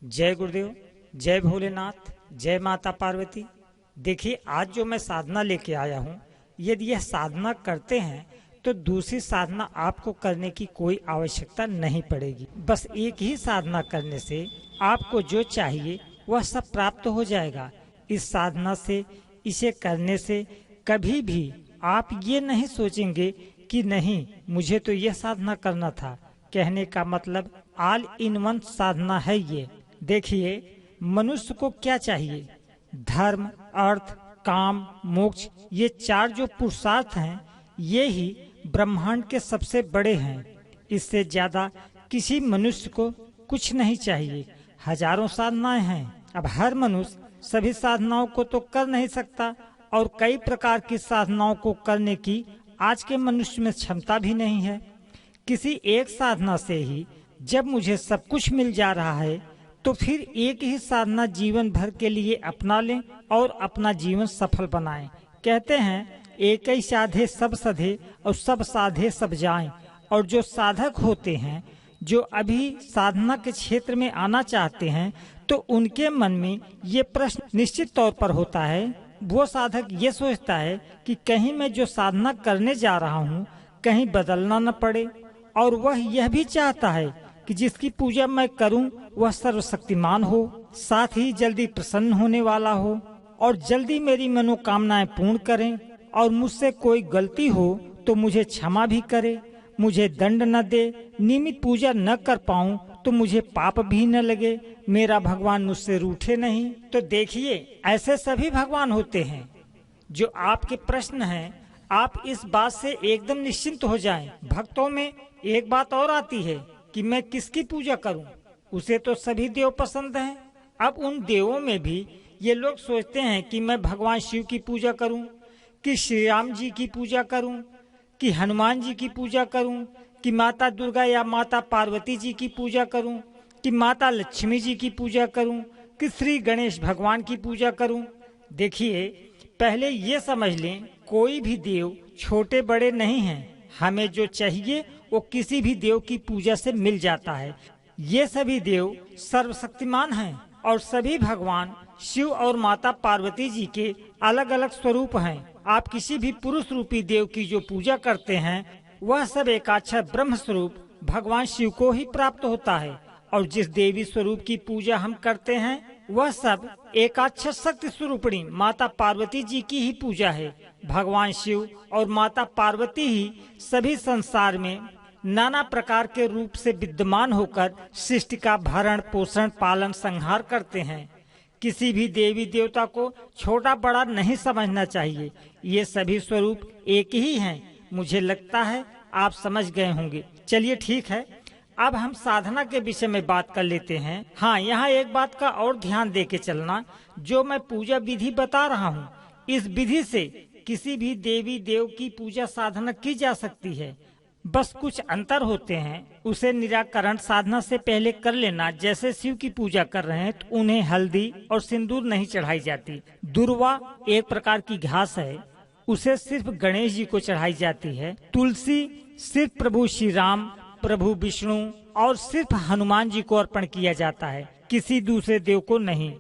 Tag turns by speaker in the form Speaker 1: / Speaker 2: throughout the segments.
Speaker 1: जय गुरुदेव, जय भोलेनाथ, जय माता पार्वती। देखिए, आज जो मैं साधना लेके आया हूँ, यदि यह साधना करते हैं तो दूसरी साधना आपको करने की कोई आवश्यकता नहीं पड़ेगी। बस एक ही साधना करने से आपको जो चाहिए वह सब प्राप्त हो जाएगा। इस साधना से, इसे करने से कभी भी आप ये नहीं सोचेंगे कि नहीं मुझे तो यह साधना करना था। कहने का मतलब ऑल इन वन साधना है ये। देखिए, मनुष्य को क्या चाहिए? धर्म, अर्थ, काम, मोक्ष, ये चार जो पुरुषार्थ हैं, ये ही ब्रह्मांड के सबसे बड़े हैं। इससे ज्यादा किसी मनुष्य को कुछ नहीं चाहिए। हजारों साधनाएं हैं। अब हर मनुष्य सभी साधनाओं को तो कर नहीं सकता और कई प्रकार की साधनाओं को करने की आज के मनुष्य में क्षमता भी नहीं है। किसी एक साधना से ही जब मुझे सब कुछ मिल जा रहा है तो फिर एक ही साधना जीवन भर के लिए अपना लें और अपना जीवन सफल बनाएं। कहते हैं एक ही साधे सब सधे और सब साधे सब जाएं। और जो साधक होते हैं, जो अभी साधना के क्षेत्र में आना चाहते हैं, तो उनके मन में ये प्रश्न निश्चित तौर पर होता है। वो साधक ये सोचता है कि कहीं मैं जो साधना करने जा रहा हूँ कहीं बदलना न पड़े, और वह यह भी चाहता है कि जिसकी पूजा मैं करूं वह सर्वशक्तिमान हो, साथ ही जल्दी प्रसन्न होने वाला हो और जल्दी मेरी मनोकामनाएं पूर्ण करें, और मुझसे कोई गलती हो तो मुझे क्षमा भी करे, मुझे दंड न दे, नियमित पूजा न कर पाऊं तो मुझे पाप भी न लगे, मेरा भगवान मुझसे रूठे नहीं। तो देखिए, ऐसे सभी भगवान होते हैं। जो आपके प्रश्न हैं, आप इस बात से एकदम निश्चिंत हो जाएं। भक्तों में एक बात और आती है कि मैं किसकी पूजा करूं? उसे तो सभी देव पसंद हैं। अब उन देवों में भी ये लोग सोचते हैं कि मैं भगवान शिव की पूजा करूं, कि श्री राम जी की पूजा करूं, कि हनुमान जी की पूजा करूं, कि माता दुर्गा या माता पार्वती जी की पूजा करूं, कि माता लक्ष्मी जी की पूजा करूं, कि श्री गणेश भगवान की पूजा करूं। देखिए, पहले ये समझ लें, कोई भी देव छोटे बड़े नहीं हैं। हमें जो चाहिए वो किसी भी देव की पूजा से मिल जाता है। ये सभी देव सर्वशक्तिमान हैं और सभी भगवान शिव और माता पार्वती जी के अलग अलग स्वरूप हैं। आप किसी भी पुरुष रूपी देव की जो पूजा करते हैं, वह सब एकाक्षर ब्रह्म स्वरूप भगवान शिव को ही प्राप्त होता है। और जिस देवी स्वरूप की पूजा हम करते हैं, वह सब एकाक्षर शक्ति स्वरूपिणी माता पार्वती जी की ही पूजा है। भगवान शिव और माता पार्वती ही सभी संसार में नाना प्रकार के रूप से विद्यमान होकर सृष्टि का भरण पोषण पालन संहार करते हैं। किसी भी देवी देवता को छोटा बड़ा नहीं समझना चाहिए। ये सभी स्वरूप एक ही हैं। मुझे लगता है आप समझ गए होंगे। चलिए ठीक है, अब हम साधना के विषय में बात कर लेते हैं। हाँ, यहाँ एक बात का और ध्यान दे के चलना। जो मैं पूजा विधि बता रहा हूँ, इस विधि से किसी भी देवी देव की पूजा साधना की जा सकती है। बस कुछ अंतर होते हैं, उसे निराकरण साधना से पहले कर लेना। जैसे शिव की पूजा कर रहे हैं तो उन्हें हल्दी और सिंदूर नहीं चढ़ाई जाती। दुर्वा एक प्रकार की घास है, उसे सिर्फ गणेश जी को चढ़ाई जाती है। तुलसी सिर्फ प्रभु श्री राम, प्रभु विष्णु और सिर्फ हनुमान जी को अर्पण किया जाता है, किसी दूसरे देव को नहीं।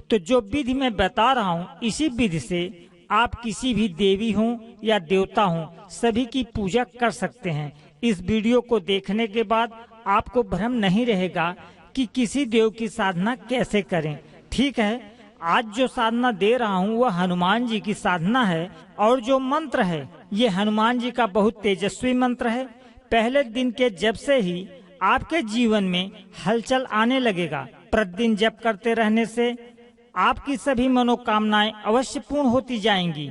Speaker 1: तो जो विधि मैं बता रहा हूँ, इसी विधि से आप किसी भी देवी हो या देवता हो, सभी की पूजा कर सकते हैं। इस वीडियो को देखने के बाद आपको भ्रम नहीं रहेगा कि किसी देव की साधना कैसे करें। ठीक है, आज जो साधना दे रहा हूँ वह हनुमान जी की साधना है, और जो मंत्र है ये हनुमान जी का बहुत तेजस्वी मंत्र है। पहले दिन के जप से ही आपके जीवन में हलचल आने लगेगा। प्रतिदिन जप करते रहने से आपकी सभी मनोकामनाएं अवश्य पूर्ण होती जाएंगी।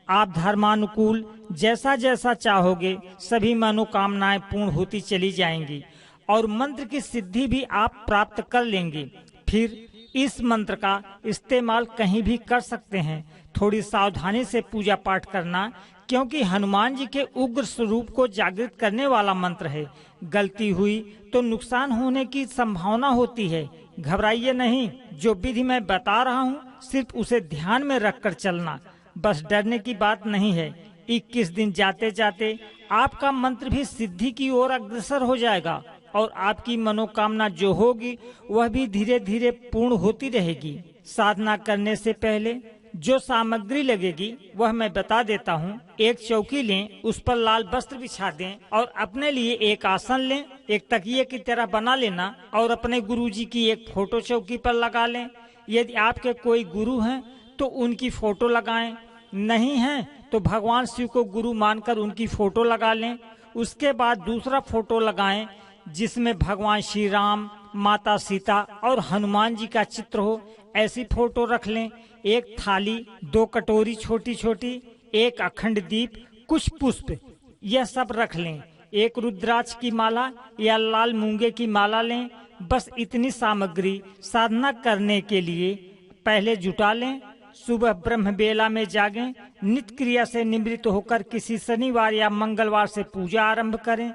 Speaker 1: आप धर्मानुकूल जैसा जैसा चाहोगे सभी मनोकामनाएं पूर्ण होती चली जाएंगी और मंत्र की सिद्धि भी आप प्राप्त कर लेंगे। फिर इस मंत्र का इस्तेमाल कहीं भी कर सकते हैं। थोड़ी सावधानी से पूजा पाठ करना, क्योंकि हनुमान जी के उग्र स्वरूप को जागृत करने वाला मंत्र है। गलती हुई तो नुकसान होने की संभावना होती है। घबराइए नहीं। जो विधि मैं बता रहा हूँ सिर्फ उसे ध्यान में रखकर चलना, बस डरने की बात नहीं है। 21 दिन जाते जाते आपका मंत्र भी सिद्धि की ओर अग्रसर हो जाएगा और आपकी मनोकामना जो होगी वह भी धीरे धीरे पूर्ण होती रहेगी। साधना करने से पहले जो सामग्री लगेगी वह मैं बता देता हूँ। एक चौकी लें, उस पर लाल वस्त्र बिछा दें और अपने लिए एक आसन लें, एक तकिए की तरह बना लेना और अपने गुरुजी की एक फोटो चौकी पर लगा लें। यदि आपके कोई गुरु हैं तो उनकी फोटो लगाएं, नहीं हैं तो भगवान शिव को गुरु मानकर उनकी फोटो लगा लें। उसके बाद दूसरा फोटो लगाएं जिसमें भगवान श्री राम, माता सीता और हनुमान जी का चित्र हो, ऐसी फोटो रख लें। एक थाली, 2 कटोरी छोटी छोटी, एक अखंड दीप, कुछ पुष्प, यह सब रख लें। एक रुद्राक्ष की माला या लाल मूंगे की माला लें। बस इतनी सामग्री साधना करने के लिए पहले जुटा लें। सुबह ब्रह्म बेला में जागें, नित्य क्रिया से निवृत्त होकर किसी शनिवार या मंगलवार से पूजा आरंभ करें।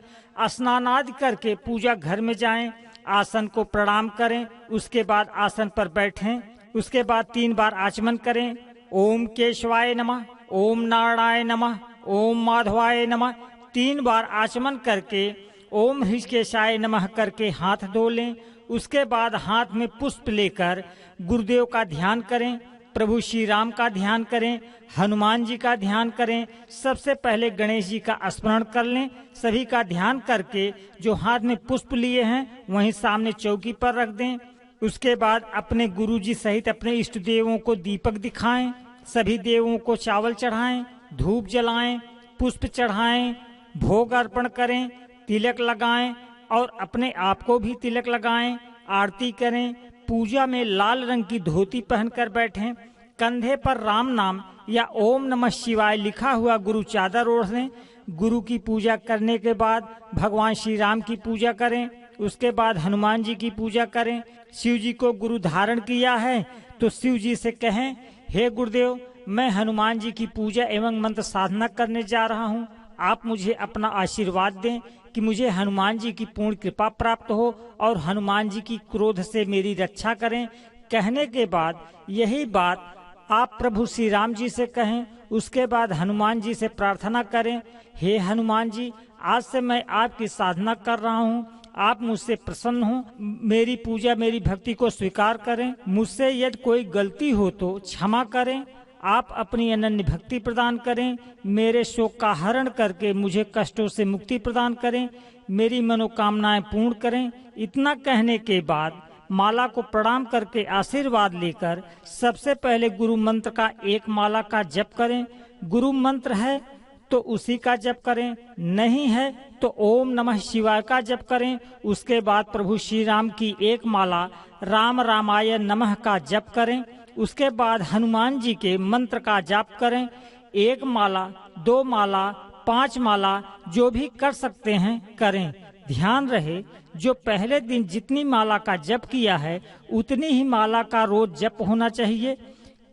Speaker 1: स्नान आदि करके पूजा घर में जाएं, आसन को प्रणाम करें, उसके बाद आसन पर बैठें। उसके बाद 3 बार आचमन करें। ओम केशवाय नमः, ओम नारायणाय नमः, ओम माधवाय नमः। 3 बार आचमन करके ओम ऋषिकेशाय नमः करके हाथ धो लें। उसके बाद हाथ में पुष्प लेकर गुरुदेव का ध्यान करें, प्रभु श्री राम का ध्यान करें, हनुमान जी का ध्यान करें। सबसे पहले गणेश जी का स्मरण कर लें। सभी का ध्यान करके जो हाथ में पुष्प लिए हैं वहीं सामने चौकी पर रख दें। उसके बाद अपने गुरुजी सहित अपने इष्ट देवों को दीपक दिखाएं। सभी देवों को चावल चढ़ाएं, धूप जलाएं, पुष्प चढ़ाएं, भोग अर्पण करें, तिलक लगाएं और अपने आप को भी तिलक लगाएं, आरती करें। पूजा में लाल रंग की धोती पहनकर बैठें। कंधे पर राम नाम या ओम नमः शिवाय लिखा हुआ गुरु चादर ओढ़ लें। गुरु की पूजा करने के बाद भगवान श्री राम की पूजा करें। उसके बाद हनुमान जी की पूजा करें। शिव जी को गुरु धारण किया है तो शिव जी से कहें, हे गुरुदेव, मैं हनुमान जी की पूजा एवं मंत्र साधना करने जा रहा हूँ। आप मुझे अपना आशीर्वाद दें कि मुझे हनुमान जी की पूर्ण कृपा प्राप्त हो और हनुमान जी की क्रोध से मेरी रक्षा करें। कहने के बाद यही बात आप प्रभु श्री राम जी से कहें। उसके बाद हनुमान जी से प्रार्थना करें, हे हनुमान जी, आज से मैं आपकी साधना कर रहा हूँ, आप मुझसे प्रसन्न हो, मेरी पूजा मेरी भक्ति को स्वीकार करें। मुझसे यदि कोई गलती हो तो क्षमा करें। आप अपनी अनन्य भक्ति प्रदान करें, मेरे शोक का हरण करके मुझे कष्टों से मुक्ति प्रदान करें, मेरी मनोकामनाएं पूर्ण करें। इतना कहने के बाद माला को प्रणाम करके आशीर्वाद लेकर सबसे पहले गुरु मंत्र का एक माला का जप करें। गुरु मंत्र है तो उसी का जप करें, नहीं है तो ओम नमः शिवाय का जप करें। उसके बाद प्रभु श्री राम की एक माला राम रामाय नमः का जप करें। उसके बाद हनुमान जी के मंत्र का जाप करें। 1 माला, 2 माला, 5 माला जो भी कर सकते हैं करें। ध्यान रहे, जो पहले दिन जितनी माला का जप किया है उतनी ही माला का रोज जप होना चाहिए,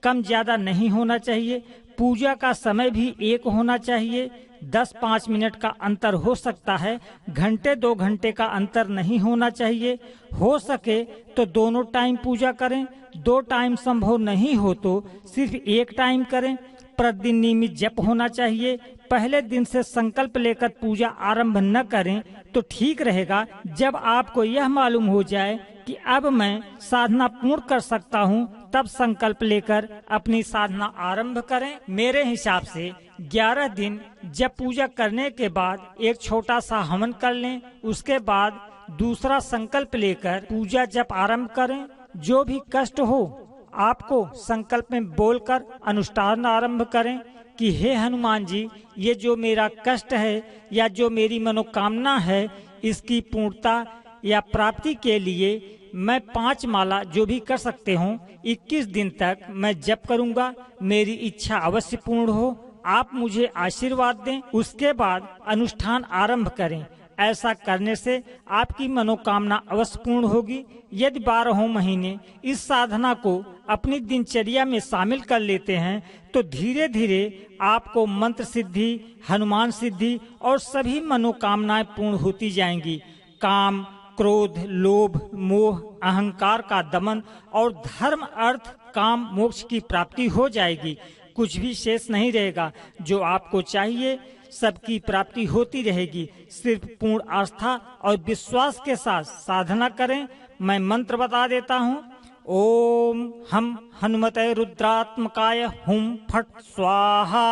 Speaker 1: कम ज्यादा नहीं होना चाहिए। पूजा का समय भी एक होना चाहिए। 10-5 मिनट का अंतर हो सकता है, घंटे 2 घंटे का अंतर नहीं होना चाहिए। हो सके तो दोनों टाइम पूजा करें, 2 टाइम संभव नहीं हो तो सिर्फ 1 टाइम करें। प्रतिदिन नियमित जप होना चाहिए। पहले दिन से संकल्प लेकर पूजा आरंभ न करें तो ठीक रहेगा। जब आपको यह मालूम हो जाए कि अब मैं साधना पूर्ण कर सकता हूँ, तब संकल्प लेकर अपनी साधना आरंभ करें। मेरे हिसाब से 11 दिन जब पूजा करने के बाद एक छोटा सा हवन कर लें। उसके बाद दूसरा संकल्प लेकर पूजा जप आरंभ करें। जो भी कष्ट हो आपको संकल्प में बोलकर अनुष्ठान आरंभ करें कि हे हनुमान जी, ये जो मेरा कष्ट है या जो मेरी मनोकामना है, इसकी पूर्णता या प्राप्ति के लिए मैं 5 माला जो भी कर सकते हूँ 21 दिन तक मैं जप करूँगा। मेरी इच्छा अवश्य पूर्ण हो, आप मुझे आशीर्वाद दें। उसके बाद अनुष्ठान आरंभ करें। ऐसा करने से आपकी मनोकामना अवश्य पूर्ण होगी। यदि 12 महीने इस साधना को अपनी दिनचर्या में शामिल कर लेते हैं तो धीरे धीरे आपको मंत्र सिद्धि, हनुमान सिद्धि और सभी मनोकामनाएं पूर्ण होती जाएंगी। काम, क्रोध, लोभ, मोह, अहंकार का दमन और धर्म, अर्थ, काम, मोक्ष की प्राप्ति हो जाएगी। कुछ भी शेष नहीं रहेगा। जो आपको चाहिए सबकी प्राप्ति होती रहेगी। सिर्फ पूर्ण आस्था और विश्वास के साथ साधना करें। मैं मंत्र बता देता हूँ। ओम हम हनुमते रुद्रात्मकाय हुम फट स्वाहा।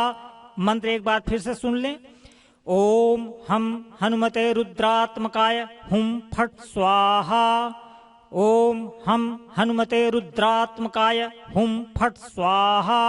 Speaker 1: मंत्र एक बार फिर से सुन लें। ओम हम हनुमते रुद्रात्मकाय हुम फट स्वाहा। ओम हम हनुमते रुद्रात्मकाय हुम फट स्वाहा।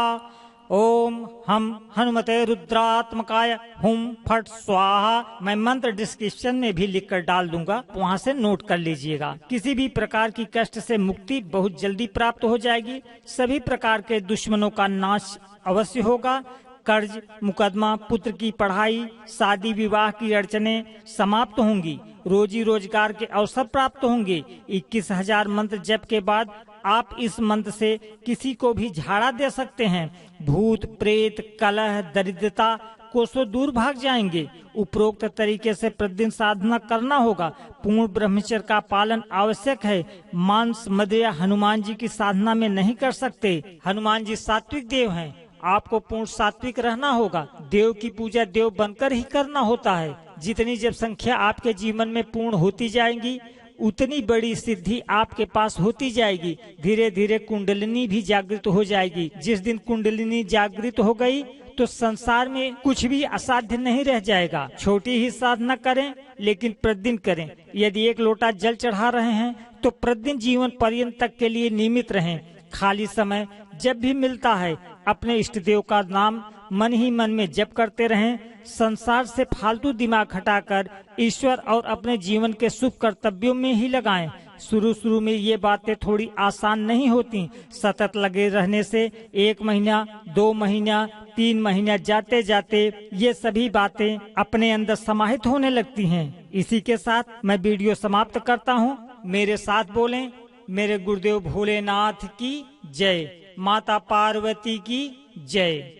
Speaker 1: ओम हम हनुमते रुद्रात्मकाय हुम फट स्वाहा। मैं मंत्र डिस्क्रिप्शन में भी लिखकर डाल दूंगा, वहां से नोट कर लीजिएगा। किसी भी प्रकार की कष्ट से मुक्ति बहुत जल्दी प्राप्त हो जाएगी। सभी प्रकार के दुश्मनों का नाश अवश्य होगा। कर्ज, मुकदमा, पुत्र की पढ़ाई, शादी विवाह की अड़चने समाप्त होंगी। रोजी रोजगार के अवसर प्राप्त होंगे। 21,000 मंत्र जप के बाद आप इस मंत्र से किसी को भी झाड़ा दे सकते हैं। भूत प्रेत, कलह, दरिद्रता कोसों दूर भाग जाएंगे। उपरोक्त तरीके से प्रतिदिन साधना करना होगा। पूर्ण ब्रह्मचर्य का पालन आवश्यक है। मांस मदिरा हनुमान जी की साधना में नहीं कर सकते। हनुमान जी सात्विक देव हैं। आपको पूर्ण सात्विक रहना होगा। देव की पूजा देव बनकर ही करना होता है। जितनी जब संख्या आपके जीवन में पूर्ण होती जाएगी, उतनी बड़ी सिद्धि आपके पास होती जाएगी। धीरे धीरे कुंडलिनी भी जागृत हो जाएगी। जिस दिन कुंडलिनी जागृत हो गई तो संसार में कुछ भी असाध्य नहीं रह जाएगा। छोटी ही साधना करें, लेकिन प्रतिदिन करें। यदि 1 लोटा जल चढ़ा रहे हैं तो प्रतिदिन जीवन पर्यंत तक के लिए नियमित रहें। खाली समय जब भी मिलता है अपने इष्ट देव का नाम मन ही मन में जप करते रहें। संसार से फालतू दिमाग हटाकर ईश्वर और अपने जीवन के शुभ कर्तव्यों में ही लगाएं। शुरू में ये बातें थोड़ी आसान नहीं होती। सतत लगे रहने से 1 महीना, 2 महीना, 3 महीना जाते जाते ये सभी बातें अपने अंदर समाहित होने लगती हैं। इसी के साथ मैं वीडियो समाप्त करता हूँ। मेरे साथ बोलें, मेरे गुरुदेव भोलेनाथ की जय, माता पार्वती की जय।